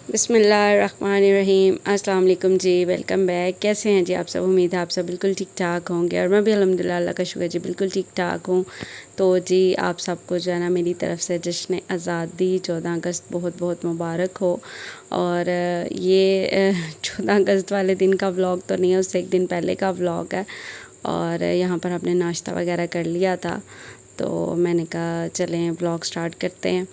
बिस्मिल्लाहिर्रहमानिर्रहीम। अस्सलाम वालेकुम जी, वेलकम बैक। कैसे हैं जी आप सब? उम्मीद है आप सब बिल्कुल ठीक ठाक होंगे और मैं भी अल्हम्दुलिल्लाह अल्लाह का शुक्र जी बिल्कुल ठीक ठाक हूँ। तो जी आप सबको जो है ना मेरी तरफ़ से जश्न आज़ादी 14 अगस्त बहुत बहुत मुबारक हो। और ये 14 अगस्त वाले दिन का व्लॉग तो नहीं है, उससे एक दिन पहले का व्लॉग है। और यहाँ पर हमने नाश्ता वगैरह कर लिया था, तो मैंने कहा चलें व्लॉग स्टार्ट करते हैं,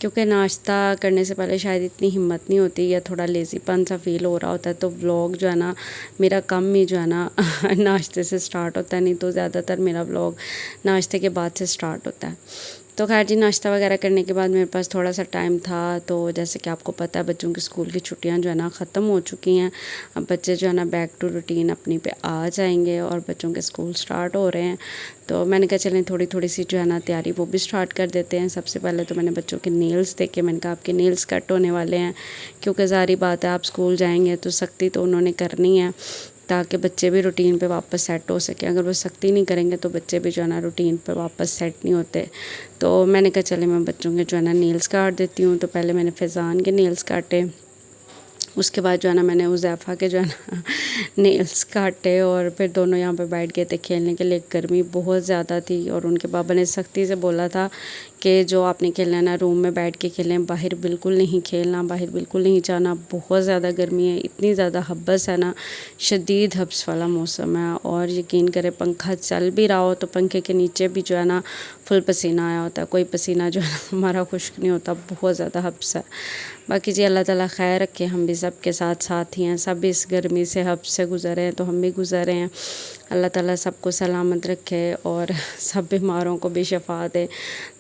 क्योंकि नाश्ता करने से पहले शायद इतनी हिम्मत नहीं होती या थोड़ा लेज़ीपन सा फ़ील हो रहा होता है। तो व्लॉग जो है ना मेरा कम ही जो है ना नाश्ते से स्टार्ट होता है, नहीं तो ज़्यादातर मेरा व्लॉग नाश्ते के बाद से स्टार्ट होता है। तो खैर जी नाश्ता वगैरह करने के बाद मेरे पास थोड़ा सा टाइम था, तो जैसे कि आपको पता है बच्चों की स्कूल की छुट्टियां जो है ना ख़त्म हो चुकी हैं। अब बच्चे जो है ना बैक टू रूटीन अपनी पे आ जाएंगे और बच्चों के स्कूल स्टार्ट हो रहे हैं। तो मैंने कहा चलें थोड़ी थोड़ी सी जो है ना तैयारी वो भी स्टार्ट कर देते हैं। सबसे पहले तो मैंने बच्चों के नेल्स देखे, मैंने कहा आपके नेल्स कट होने वाले हैं, क्योंकि ज़ाहिर बात है आप स्कूल जाएंगे तो सख्ती तो उन्होंने करनी है, ताकि बच्चे भी रूटीन पे वापस सेट हो सके। अगर वो सख्ती नहीं करेंगे तो बच्चे भी जो है ना रूटीन पे वापस सेट नहीं होते। तो मैंने कहा चले मैं बच्चों के जो है ना नेल्स काट देती हूँ। तो पहले मैंने फैज़ान के नेल्स काटे, उसके बाद जो है ना मैंने उज़ैफ़ा के जो है ना नेल्स काटे, और फिर दोनों यहाँ पे बैठ गए थे खेलने के लिए। गर्मी बहुत ज़्यादा थी और उनके पापा ने सख्ती से बोला था कि जो आपने खेलना है ना रूम में बैठ के खेलें, बाहर बिल्कुल नहीं खेलना, बाहर बिल्कुल नहीं जाना, बहुत ज़्यादा गर्मी है, इतनी ज़्यादा हब्बस है ना, शदीद हब्स वाला मौसम है। और यकीन करें पंखा चल भी रहा हो तो पंखे के नीचे भी जो है ना फुल पसीना आया होता है, कोई पसीना जो है ना हमारा खुश्क नहीं होता, बहुत ज़्यादा हब्स है। बाकी जी अल्लाह ताला खैर रखे, हम भी सब के साथ साथ ही हैं, सब इस गर्मी से हब्स से गुज़रे हैं तो हम भी गुज़रे हैं। अल्लाह ताला सबको सलामत रखे और सब बीमारों को भी शफ़ा दे।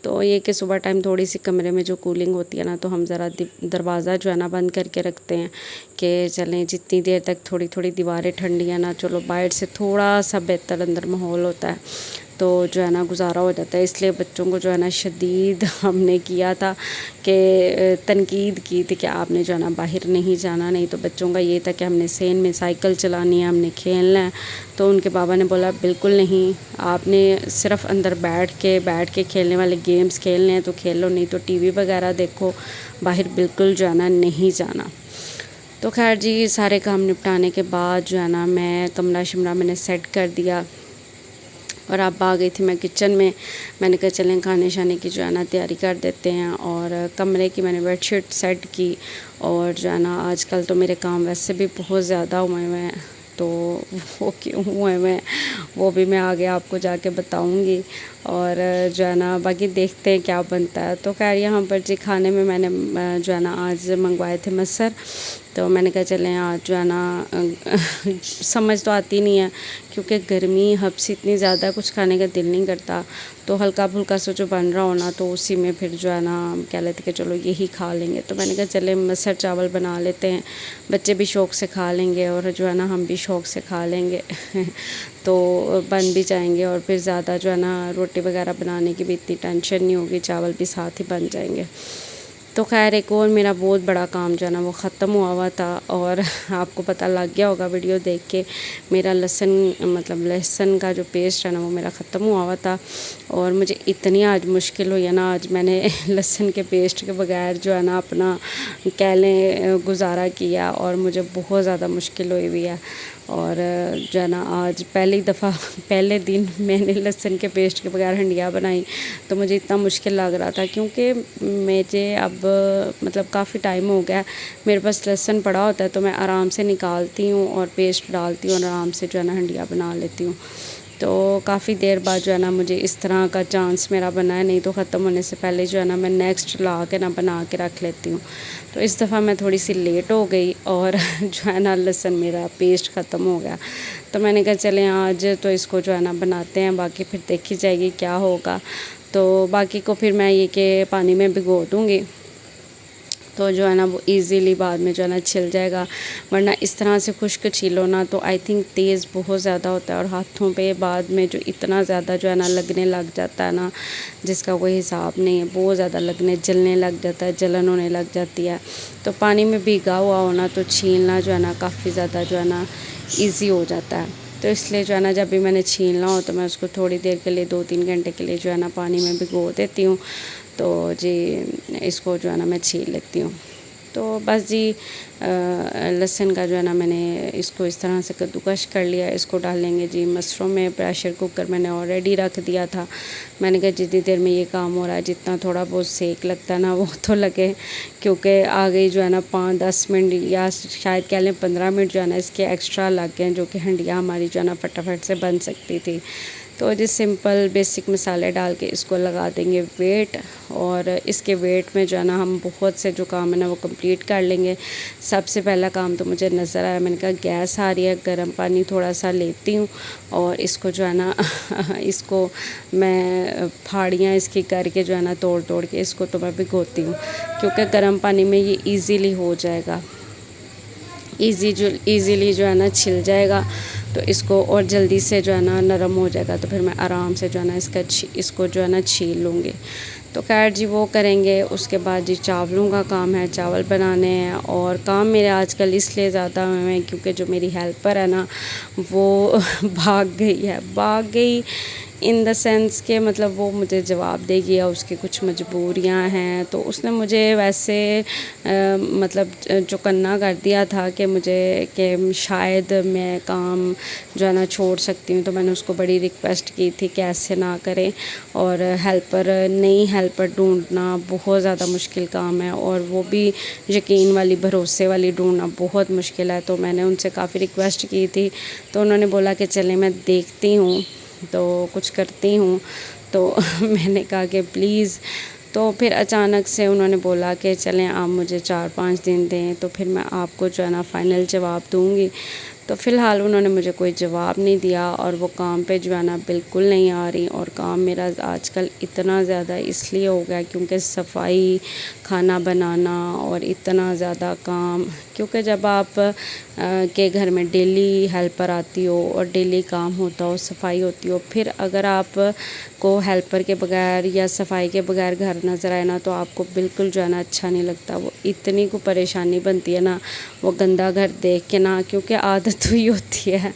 तो ये कि सुबह टाइम थोड़ी सी कमरे में जो कूलिंग होती है ना, तो हम ज़रा दरवाज़ा जो है ना बंद करके रखते हैं कि चलें जितनी देर तक थोड़ी थोड़ी दीवारें ठंडी हैं ना, चलो बाहर से थोड़ा सा बेहतर अंदर माहौल होता है, तो जो है ना गुजारा हो जाता है। इसलिए बच्चों को जो है ना शदीद हमने किया था कि तनकीद की थी कि आपने जो है ना बाहर नहीं जाना, नहीं तो बच्चों का ये था कि हमने सेन में साइकिल चलानी है, हमने खेलना है। तो उनके बाबा ने बोला बिल्कुल नहीं, आपने सिर्फ़ अंदर बैठ के खेलने वाले गेम्स खेलने हैं तो खेलो, नहीं तो टीवी वगैरह देखो, बाहर बिल्कुल जो है ना नहीं जाना। तो खैर जी सारे काम निपटाने के बाद जो है ना मैं कमरा शमरा मैंने सेट कर दिया और अब आ गई थी मैं किचन में। मैंने कहा चलें खाने शाने की जो है ना तैयारी कर देते हैं, और कमरे की मैंने बेडशीट सेट की। और जो है ना आजकल तो मेरे काम वैसे भी बहुत ज़्यादा हुए हुए हैं, तो वो क्यों हुए हुए हैं वो भी मैं आगे आपको जाके बताऊंगी। और जो है ना बाकी देखते हैं क्या बनता है। तो खैर यहाँ पर जी खाने में मैंने जो है ना आज मंगवाए थे मसर। तो मैंने कहा चलें आज जो है ना समझ तो आती नहीं है, क्योंकि गर्मी हब्स इतनी ज़्यादा कुछ खाने का दिल नहीं करता, तो हल्का फुल्का सा जो बन रहा हो ना तो उसी में फिर जो है ना हम कह लेते कि चलो यही खा लेंगे। तो मैंने कहा चले मसर चावल बना लेते हैं, बच्चे भी शौक़ से खा लेंगे और जो है ना हम भी शौक़ से खा लेंगे तो बन भी जाएंगे, और फिर ज़्यादा जो है ना रोटी वगैरह बनाने की भी इतनी टेंशन नहीं होगी, चावल भी साथ ही बन जाएंगे। तो खैर एक और मेरा बहुत बड़ा काम जो है ना वो ख़त्म हुआ था, और आपको पता लग गया होगा वीडियो देख के, मेरा लहसुन का जो पेस्ट है ना वो मेरा ख़त्म हुआ था। और मुझे इतनी आज मुश्किल हुई है ना, आज मैंने लहसुन के पेस्ट के बगैर जो है ना अपना कह लें गुजारा किया, और मुझे बहुत ज़्यादा मुश्किल हुई हुई है। और जो है ना आज पहले दिन मैंने लहसुन के पेस्ट के बगैर हंडिया बनाई, तो मुझे इतना मुश्किल लग रहा था, क्योंकि मुझे अब काफ़ी टाइम हो गया मेरे पास लहसुन पड़ा होता है तो मैं आराम से निकालती हूँ और पेस्ट डालती हूँ और आराम से जो है ना हंडिया बना लेती हूँ। तो काफ़ी देर बाद जो है ना मुझे इस तरह का चांस मेरा बना है, नहीं तो ख़त्म होने से पहले जो है ना मैं नेक्स्ट ला के ना बना के रख लेती हूँ। तो इस दफ़ा मैं थोड़ी सी लेट हो गई और जो है ना लहसुन मेरा पेस्ट ख़त्म हो गया। तो मैंने कहा चलें आज तो इसको जो है ना बनाते हैं, बाकी फिर देखी जाएगी क्या होगा। तो बाकी को फिर मैं ये कि पानी में भिगो दूँगी, तो जो है ना वो इजीली बाद में जो है ना छिल जाएगा। वरना इस तरह से खुश्क छीलो ना तो आई थिंक तेज़ बहुत ज़्यादा होता है, और हाथों पे बाद में जो इतना ज़्यादा जो है ना लगने लग जाता है ना, जिसका कोई हिसाब नहीं है, बहुत ज़्यादा जलने लग जाता है, जलन होने लग जाती है। तो पानी में भीगा हुआ होना तो छीलना जो है ना काफ़ी ज़्यादा जो है ना ईज़ी हो जाता है। तो इसलिए जो है ना जब भी मैंने छीलना हो तो मैं उसको थोड़ी देर के लिए 2-3 घंटे के लिए जो है ना पानी में भिगो देती हूँ। तो जी इसको जो है ना मैं छील लेती हूँ। तो बस जी लहसुन का जो है ना मैंने इसको इस तरह से कद्दूकश कर लिया। इसको डालेंगे जी मशरूम में। प्रेशर कुकर मैंने ऑलरेडी रख दिया था। मैंने कहा जितनी देर में ये काम हो रहा है, जितना थोड़ा बहुत सेक लगता है ना वो तो लगे, क्योंकि आ गई जो है ना 5-10 मिनट या शायद कह लें 15 मिनट जो है ना इसके एक्स्ट्रा लग गए, जो कि हंडिया हमारी जो है ना फटाफट से बन सकती थी। तो जी सिंपल बेसिक मसाले डाल के इसको लगा देंगे वेट, और इसके वेट में जो है ना हम बहुत से जो काम है ना वो कंप्लीट कर लेंगे। सबसे पहला काम तो मुझे नज़र आया, मैंने कहा गैस आ रही है, गर्म पानी थोड़ा सा लेती हूँ और इसको जो है ना इसको मैं फाड़ियाँ इसकी करके जो है ना तोड़ तोड़ के इसको तो मैं भिगोती हूँ, क्योंकि गर्म पानी में ये ईज़िली हो जाएगा, ईज़िली जो है ना छिल जाएगा। तो इसको और जल्दी से जो है ना नरम हो जाएगा, तो फिर मैं आराम से जो है ना इसको जो है ना छील लूँगी। तो खैर जी वो करेंगे। उसके बाद जी चावलों का काम है, चावल बनाने हैं। और काम मेरे आजकल इसलिए ज़्यादा हुए हैं क्योंकि जो मेरी हेल्पर है ना वो भाग गई इन द सेंस के मतलब वो मुझे जवाब देगी या उसकी कुछ मजबूरियां हैं। तो उसने मुझे वैसे मतलब जो करना कर दिया था कि मुझे कि शायद मैं काम जो है ना छोड़ सकती हूँ। तो मैंने उसको बड़ी रिक्वेस्ट की थी कि ऐसे ना करें, और नई हेल्पर ढूंढना बहुत ज़्यादा मुश्किल काम है, और वो भी यकीन वाली भरोसे वाली ढूंढना बहुत मुश्किल है। तो मैंने उनसे काफ़ी रिक्वेस्ट की थी, तो उन्होंने बोला कि चलें मैं देखती हूँ, तो कुछ करती हूँ। तो मैंने कहा कि प्लीज़। तो फिर अचानक से उन्होंने बोला कि चलें आप मुझे 4-5 दिन दें, तो फिर मैं आपको जो है ना फ़ाइनल जवाब दूँगी। तो फ़िलहाल उन्होंने मुझे कोई जवाब नहीं दिया, और वो काम पे जो है ना बिल्कुल नहीं आ रही। और काम मेरा आजकल इतना ज़्यादा इसलिए हो गया क्योंकि सफाई, खाना बनाना और इतना ज़्यादा काम, क्योंकि जब आप के घर में डेली हेल्पर आती हो और डेली काम होता हो, सफाई होती हो, फिर अगर आप को हेल्पर के बगैर या सफाई के बगैर घर नज़र आए ना, तो आपको बिल्कुल जो है ना अच्छा नहीं लगता। वो इतनी को परेशानी बनती है ना वो गंदा घर देख के ना, क्योंकि आदत हुई होती है।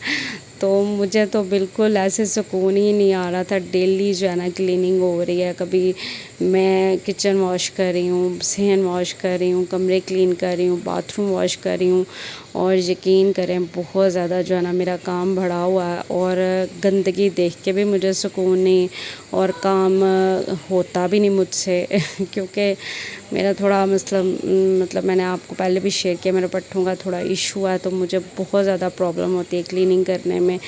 तो मुझे तो बिल्कुल ऐसे सुकून ही नहीं आ रहा था। डेली जो है ना क्लीनिंग हो रही है, कभी मैं किचन वॉश कर रही हूँ, सहन वॉश कर रही हूँ, कमरे क्लीन कर रही हूँ, बाथरूम वॉश कर रही हूँ। और यकीन करें बहुत ज़्यादा जो है ना मेरा काम बढ़ा हुआ है, और गंदगी देख के भी मुझे सुकून नहीं, और काम होता भी नहीं मुझसे क्योंकि मेरा थोड़ा मतलब मैंने आपको पहले भी शेयर किया, मेरे पट्टों का थोड़ा इशू है, तो मुझे बहुत ज़्यादा प्रॉब्लम होती है क्लीनिंग करने में।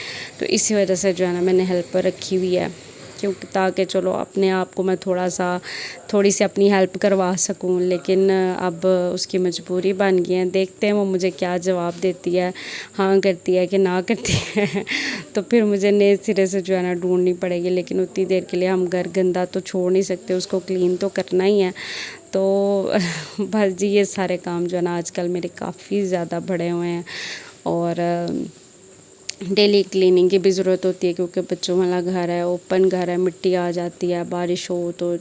तो इसी वजह से जो है ना मैंने हेल्पर रखी हुई है, क्योंकि ताकि चलो अपने आप को मैं थोड़ी सी अपनी हेल्प करवा सकूं। लेकिन अब उसकी मजबूरी बन गई है। देखते हैं वो मुझे क्या जवाब देती है, हाँ करती है कि ना करती है तो फिर मुझे नए सिरे से जो है ना ढूंढनी पड़ेगी। लेकिन उतनी देर के लिए हम घर गंदा तो छोड़ नहीं सकते, उसको क्लीन तो करना ही है। तो बस जी ये सारे काम जो है ना आजकल मेरे काफ़ी ज़्यादा बढ़े हुए हैं, और डेली क्लीनिंग की भी ज़रूरत होती है, क्योंकि बच्चों वाला घर है, ओपन घर है, मिट्टी आ जाती है, बारिश हो तो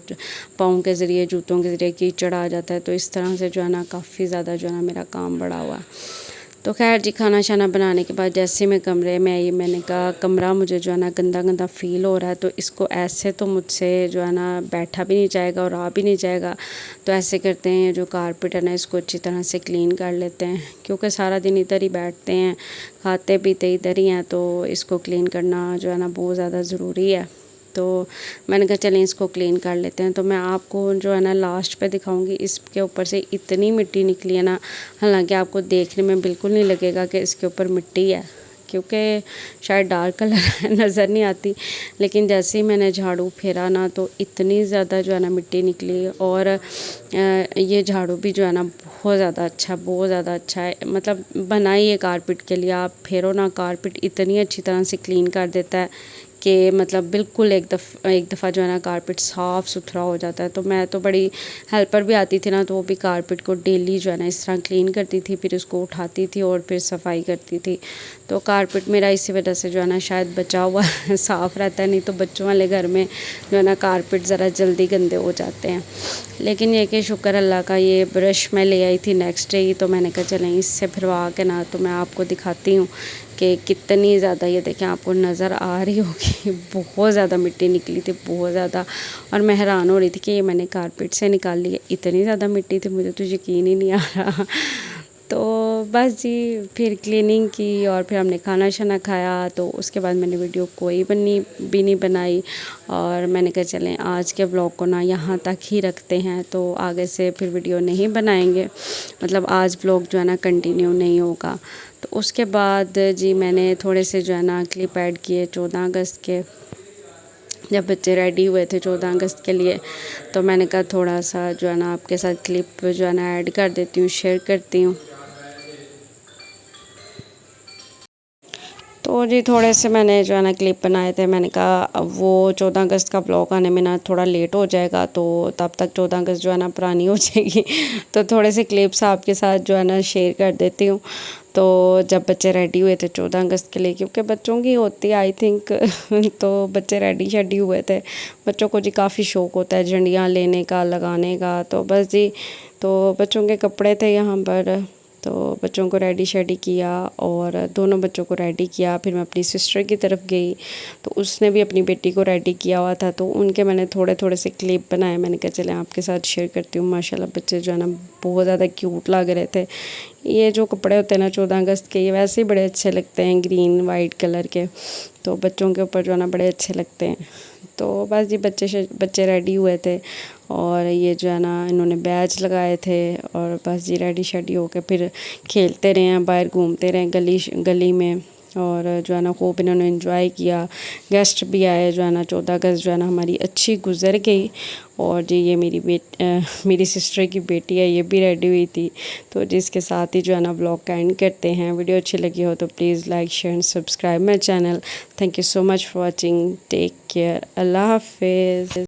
पाँव के ज़रिए, जूतों के ज़रिए कीचड़ आ जाता है। तो इस तरह से जो है ना काफ़ी ज़्यादा जो है ना मेरा काम बढ़ा हुआ है। तो खैर जी खाना शाना बनाने के बाद जैसे मैं कमरे में आई, मैंने कहा कमरा मुझे जो है ना गंदा गंदा फ़ील हो रहा है, तो इसको ऐसे तो मुझसे जो है ना बैठा भी नहीं जाएगा और आ भी नहीं जाएगा। तो ऐसे करते हैं, जो कारपेट है ना इसको अच्छी तरह से क्लीन कर लेते हैं, क्योंकि सारा दिन इधर ही बैठते हैं, खाते पीते इधर ही हैं। तो इसको क्लीन करना जो है ना बहुत ज़्यादा ज़रूरी है। तो मैंने कहा चलें इसको क्लीन कर लेते हैं। तो मैं आपको जो है ना लास्ट पे दिखाऊंगी। इसके ऊपर से इतनी मिट्टी निकली है ना, हालांकि आपको देखने में बिल्कुल नहीं लगेगा कि इसके ऊपर मिट्टी है, क्योंकि शायद डार्क कलर नज़र नहीं आती। लेकिन जैसे ही मैंने झाड़ू फेरा ना, तो इतनी ज़्यादा जो है ना मिट्टी निकली। और ये झाड़ू भी जो है ना बहुत ज़्यादा अच्छा है। मतलब बनाई है कारपेट के लिए, आप फेरो ना कारपेट इतनी अच्छी तरह से क्लीन कर देता है कि मतलब बिल्कुल एक दफ़ा जो है ना कारपेट साफ़ सुथरा हो जाता है। तो मैं तो बड़ी हेल्पर भी आती थी ना, तो वो भी कारपेट को डेली जो है ना इस तरह क्लीन करती थी, फिर उसको उठाती थी और फिर सफाई करती थी। तो कारपेट मेरा इसी वजह से जो है ना शायद बचा हुआ साफ़ रहता है, नहीं तो बच्चों वाले घर में जो है ना कारपेट ज़रा जल्दी गंदे हो जाते हैं। लेकिन ये कि शुक्र अल्लाह का, ये ब्रश मैं ले आई थी नेक्स्ट डे ही, तो मैंने कहा चलें इससे फिरवा के ना तो मैं आपको दिखाती हूँ कि कितनी ज़्यादा, ये देखें आपको नज़र आ रही होगी, बहुत ज़्यादा मिट्टी निकली थी, बहुत ज़्यादा। और मैं हैरान हो रही थी कि ये मैंने कारपेट से निकाल ली है, इतनी ज़्यादा मिट्टी थी, मुझे तो यकीन ही नहीं आ रहा। तो बस जी फिर क्लीनिंग की और फिर हमने खाना शाना खाया। तो उसके बाद मैंने वीडियो कोई भी नहीं बनाई और मैंने कहा चलें आज के ब्लॉग को ना यहाँ तक ही रखते हैं, तो आगे से फिर वीडियो नहीं बनाएंगे, मतलब आज ब्लॉग जो है ना कंटिन्यू नहीं होगा। तो उसके बाद जी मैंने थोड़े से जो है ना क्लिप ऐड किए 14 अगस्त के, जब बच्चे रेडी हुए थे 14 अगस्त के लिए। तो मैंने कहा थोड़ा सा जो है ना आपके साथ क्लिप जो है ना ऐड कर देती हूँ, शेयर करती हूँ। तो जी थोड़े से मैंने जो है ना क्लिप बनाए थे। मैंने कहा अब वो 14 अगस्त का ब्लॉग आने में ना थोड़ा लेट हो जाएगा, तो तब तक 14 अगस्त जो है ना पुरानी हो जाएगी। तो थोड़े से क्लिप्स आपके साथ जो है ना शेयर कर देती हूँ। तो जब बच्चे रेडी हुए थे 14 अगस्त के लिए, क्योंकि बच्चों की होती है आई थिंक तो बच्चे रेडी शेडी हुए थे। बच्चों को जी काफ़ी शौक़ होता है झंडियाँ लेने का, लगाने का। तो बस जी तो बच्चों के कपड़े थे यहाँ पर, तो बच्चों को रेडी शेडी किया और दोनों बच्चों को रेडी किया। फिर मैं अपनी सिस्टर की तरफ गई, तो उसने भी अपनी बेटी को रेडी किया हुआ था, तो उनके मैंने थोड़े थोड़े से क्लिप बनाए। मैंने कहा चलें आपके साथ शेयर करती हूँ। माशाल्लाह बच्चे जो है ना बहुत ज़्यादा क्यूट लग रहे थे। ये जो कपड़े होते हैं ना 14 अगस्त के, ये वैसे ही बड़े अच्छे लगते हैं, ग्रीन वाइट कलर के, तो बच्चों के ऊपर जो है ना बड़े अच्छे लगते हैं। तो बस जी बच्चे रेडी हुए थे और ये जो है ना इन्होंने बैच लगाए थे और बस जी रेडी शेडी होकर फिर खेलते रहे हैं, बाहर घूमते रहे गली में। और जो है ना खूब इन्होंने एंजॉय किया। गेस्ट भी आए, जो है ना 14 अगस्त जो है ना हमारी अच्छी गुजर गई। और जी ये मेरी सिस्टर की बेटी है, ये भी रेडी हुई थी। तो जिसके साथ ही जो है ना ब्लॉग का एंड करते हैं। वीडियो अच्छी लगी हो तो please like share and subscribe my channel. Thank you so much for watching. Take care. अल्लाह हाफिज़।